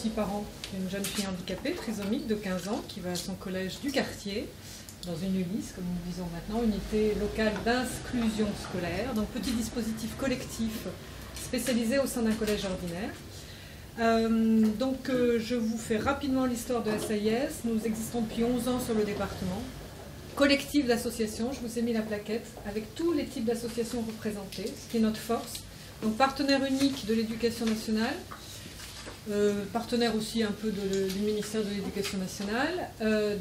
aussi parent d'une jeune fille handicapée, trisomique de 15 ans, qui va à son collège du quartier, dans une ULIS, comme nous disons maintenant, unité locale d'inclusion scolaire, donc petit dispositif collectif spécialisé au sein d'un collège ordinaire. Je vous fais rapidement l'histoire de SAIS. Nous existons depuis 11 ans sur le département. Collectif d'associations, je vous ai mis la plaquette, avec tous les types d'associations représentées, ce qui est notre force. Donc partenaire unique de l'Éducation nationale, partenaire aussi un peu du ministère de l'Éducation nationale,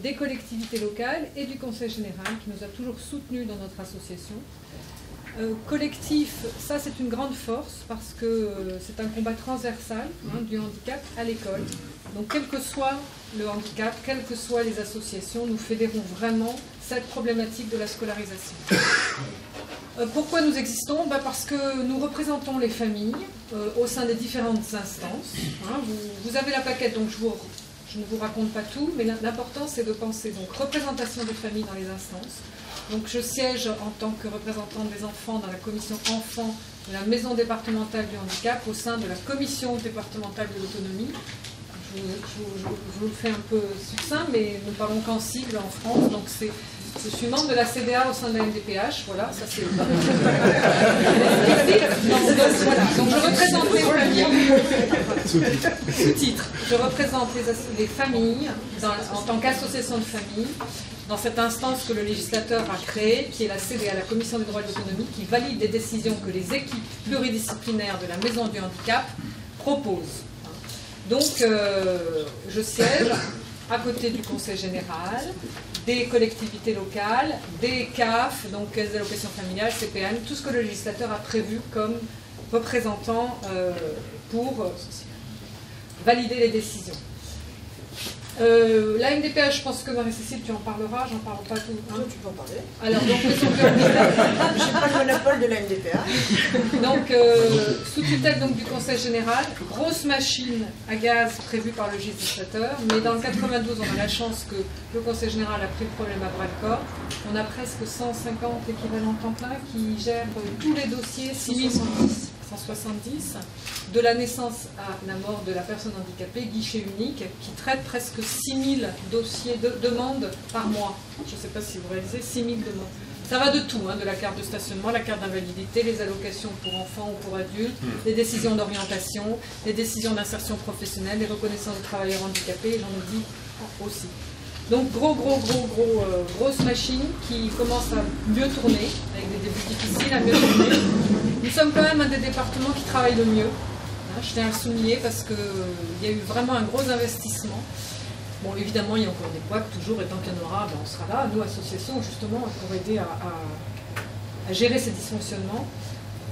des collectivités locales et du Conseil général qui nous a toujours soutenus dans notre association. Collectif, ça c'est une grande force parce que c'est un combat transversal du handicap à l'école. Donc quel que soit le handicap, quelles que soient les associations, nous fédérons vraiment cette problématique de la scolarisation. Pourquoi nous existons? Parce que nous représentons les familles au sein des différentes instances. Vous avez la plaquette, donc je ne vous raconte pas tout, mais l'important c'est de penser donc représentation des familles dans les instances. Donc je siège en tant que représentante des enfants dans la commission enfants de la maison départementale du handicap au sein de la commission départementale de l'autonomie. Je vous le fais un peu succinct, mais nous parlons qu'en sigle en France, donc je suis membre de la CDA au sein de la MDPH, voilà, ça c'est... Donc je représente les familles, sous-titre, je représente les familles en tant qu'association de familles, dans cette instance que le législateur a créée, qui est la CDA, la Commission des droits de l'autonomie, qui valide les décisions que les équipes pluridisciplinaires de la Maison du handicap proposent. Donc, je siège à côté du Conseil général, des collectivités locales, des CAF, donc caisses d'allocation familiale, CPN, tout ce que le législateur a prévu comme représentant pour valider les décisions. La MDPH, je pense que Marie-Cécile, tu en parleras, j'en parle pas tout. Hein. Tu peux en parler. Alors, donc, je n'ai pas le monopole de la MDPH. Donc, sous tutelle donc, du Conseil général, grosse machine à gaz prévue par le législateur, mais dans le 92, on a la chance que le Conseil général a pris le problème à bras-le-corps. On a presque 150 équivalents temps plein qui gèrent tous les dossiers, 170, de la naissance à la mort de la personne handicapée, guichet unique, qui traite presque 6000 dossiers de demandes par mois. Je ne sais pas si vous réalisez, 6000 demandes. Ça va de tout, de la carte de stationnement, la carte d'invalidité, les allocations pour enfants ou pour adultes, les décisions d'orientation, les décisions d'insertion professionnelle, les reconnaissances de travailleurs handicapés, j'en ai dit aussi. Donc grosse machine qui commence à mieux tourner, avec des débuts difficiles, à mieux tourner. Nous sommes quand même un des départements qui travaille le mieux. Je tiens à le souligner parce qu'il y a eu vraiment un gros investissement. Bon, évidemment, il y a encore des couacs, toujours, et tant qu'il y en aura, on sera là, nous, associations, justement, pour aider à gérer ces dysfonctionnements.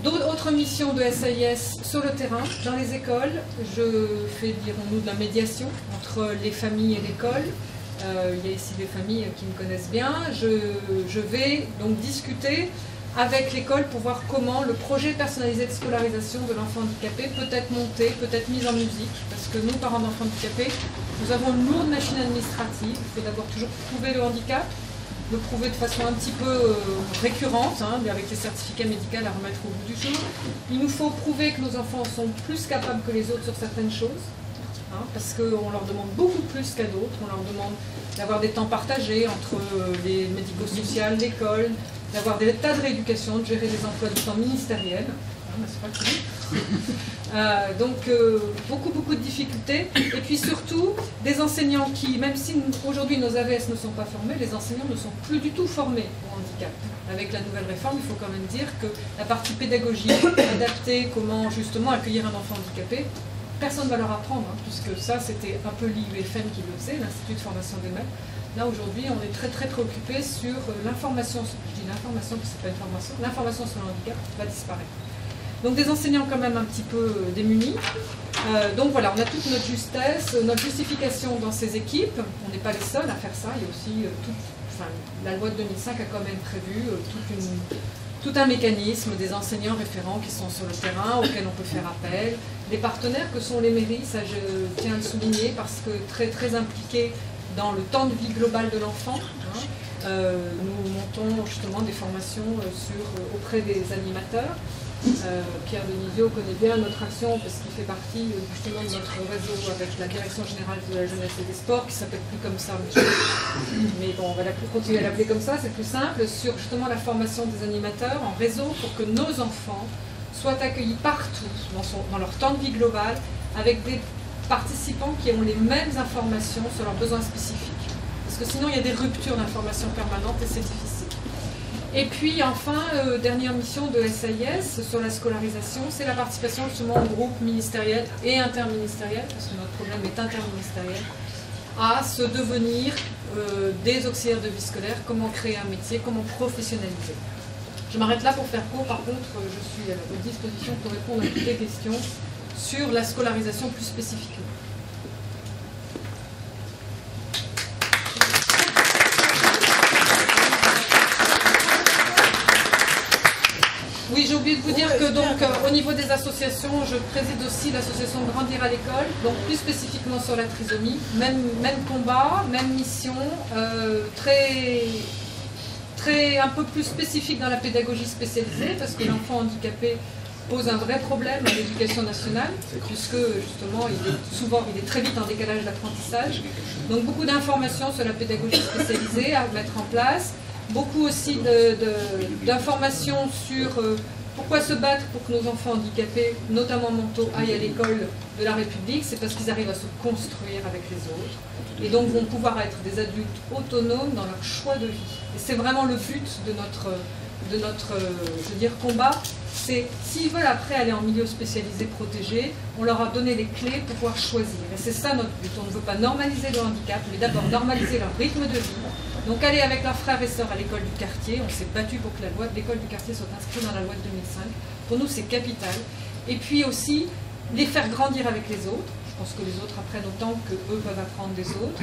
D'autres missions de SAIS sur le terrain, dans les écoles, je fais, dirons-nous, de la médiation entre les familles et l'école. Il y a ici des familles qui me connaissent bien. Je vais donc discuter avec l'école pour voir comment le projet personnalisé de scolarisation de l'enfant handicapé peut être monté, peut être mis en musique. Parce que nous, parents d'enfants handicapés, nous avons une lourde machine administrative. Il faut d'abord toujours prouver le handicap, le prouver de façon un petit peu récurrente, avec les certificats médicaux à remettre au bout du jour. Il nous faut prouver que nos enfants sont plus capables que les autres sur certaines choses. Parce qu'on leur demande beaucoup plus qu'à d'autres, on leur demande d'avoir des temps partagés entre les médico-sociales, l'école, d'avoir des tas de rééducation, de gérer des emplois du temps ministériels, c'est pas cool. Donc beaucoup de difficultés, et puis surtout des enseignants qui, même si aujourd'hui nos AVS ne sont pas formés, les enseignants ne sont plus du tout formés au handicap. Avec la nouvelle réforme, il faut quand même dire que la partie pédagogique, adaptée, comment justement accueillir un enfant handicapé, personne ne va leur apprendre, puisque ça c'était un peu l'IUFM qui le faisait, l'Institut de formation des maîtres. Là aujourd'hui on est très préoccupé sur l'information, je dis l'information parce que c'est pas une formation, l'information sur le handicap va disparaître. Donc des enseignants quand même un petit peu démunis. Donc voilà, on a toute notre justesse, notre justification dans ces équipes. On n'est pas les seuls à faire ça, il y a aussi la loi de 2005 a quand même prévu tout un mécanisme des enseignants référents qui sont sur le terrain, auxquels on peut faire appel. Les partenaires que sont les mairies, ça je tiens à le souligner parce que très impliqués dans le temps de vie global de l'enfant. Nous montons justement des formations auprès des animateurs. Pierre Denisio connaît bien notre action parce qu'il fait partie justement de notre réseau avec la Direction Générale de la Jeunesse et des Sports, qui s'appelle plus comme ça, mais bon, on va continuer à l'appeler comme ça, c'est plus simple, sur justement la formation des animateurs en réseau pour que nos enfants soient accueillis partout dans leur temps de vie global avec des participants qui ont les mêmes informations sur leurs besoins spécifiques. Parce que sinon, il y a des ruptures d'information permanentes et c'est difficile. Et puis enfin, dernière mission de SAIS sur la scolarisation, c'est la participation justement au groupe ministériel et interministériel, parce que notre problème est interministériel, à se devenir des auxiliaires de vie scolaire, comment créer un métier, comment professionnaliser. Je m'arrête là pour faire court, par contre, je suis à votre disposition pour répondre à toutes les questions sur la scolarisation plus spécifiquement. Oui, j'ai oublié de vous dire que donc au niveau des associations, je préside aussi l'association Grandir à l'école, donc plus spécifiquement sur la trisomie, même combat, même mission, un peu plus spécifique dans la pédagogie spécialisée, parce que l'enfant handicapé pose un vrai problème à l'éducation nationale, puisque justement il est très vite en décalage d'apprentissage. Donc beaucoup d'informations sur la pédagogie spécialisée à mettre en place. Beaucoup aussi d'informations sur pourquoi se battre pour que nos enfants handicapés, notamment mentaux, aillent à l'école de la République. C'est parce qu'ils arrivent à se construire avec les autres et donc vont pouvoir être des adultes autonomes dans leur choix de vie. Et c'est vraiment le but de notre je veux dire, combat. C'est s'ils veulent après aller en milieu spécialisé protégé, on leur a donné les clés pour pouvoir choisir. Et c'est ça notre but. On ne veut pas normaliser le handicap, mais d'abord normaliser leur rythme de vie. Donc aller avec leurs frères et sœurs à l'école du quartier, on s'est battu pour que la loi de l'école du quartier soit inscrite dans la loi de 2005. Pour nous, c'est capital. Et puis aussi, les faire grandir avec les autres. Je pense que les autres apprennent autant qu'eux peuvent apprendre des autres.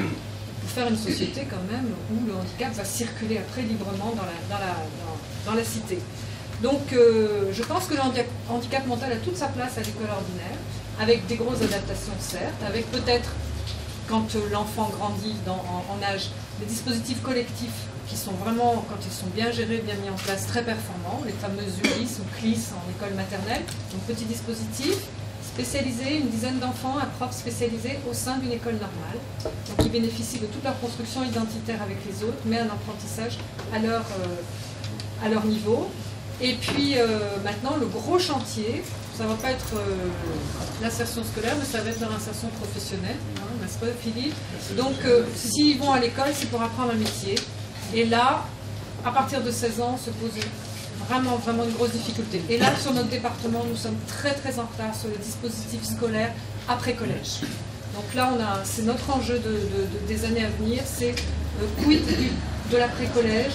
Pour faire une société quand même où le handicap va circuler après librement dans la cité. Donc je pense que le handicap mental a toute sa place à l'école ordinaire, avec des grosses adaptations certes, avec peut-être, quand l'enfant grandit en âge, des dispositifs collectifs qui sont vraiment, quand ils sont bien gérés, bien mis en place, très performants, les fameuses ULIS ou CLIS en école maternelle. Donc petit dispositif, spécialisé, une dizaine d'enfants, un prof spécialisé au sein d'une école normale. Donc ils bénéficient de toute leur construction identitaire avec les autres, mais un apprentissage à leur niveau. Et puis maintenant, le gros chantier, ça ne va pas être l'insertion scolaire, mais ça va être leur insertion professionnelle, hein, n'est-ce pas Philippe? Donc s'ils vont à l'école, c'est pour apprendre un métier. Et là, à partir de 16 ans, se pose vraiment une grosse difficulté. Et là, sur notre département, nous sommes très en retard sur les dispositifs scolaires après collège. Donc là, c'est notre enjeu des années à venir, c'est quid de l'après-collège.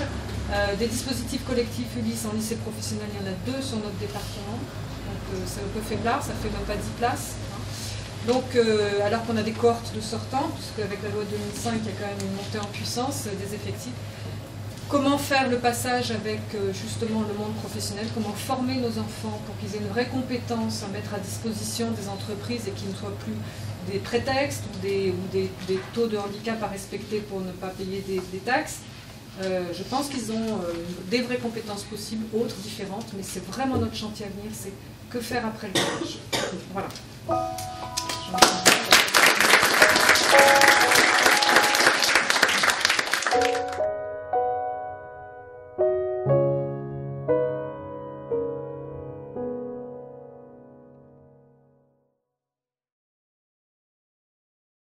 Des dispositifs collectifs ULIS en lycée professionnel, il y en a 2 sur notre département, donc c'est un peu faiblard, ça fait même pas 10 places. Hein. Donc, alors qu'on a des cohortes de sortants, puisque avec la loi 2005, il y a quand même une montée en puissance des effectifs. Comment faire le passage avec justement le monde professionnel, comment former nos enfants pour qu'ils aient une vraie compétence à mettre à disposition des entreprises et qu'ils ne soient plus des prétextes ou des taux de handicap à respecter pour ne pas payer des taxes. Je pense qu'ils ont des vraies compétences possibles, autres, différentes, mais c'est vraiment notre chantier à venir, c'est que faire après le collège. Voilà.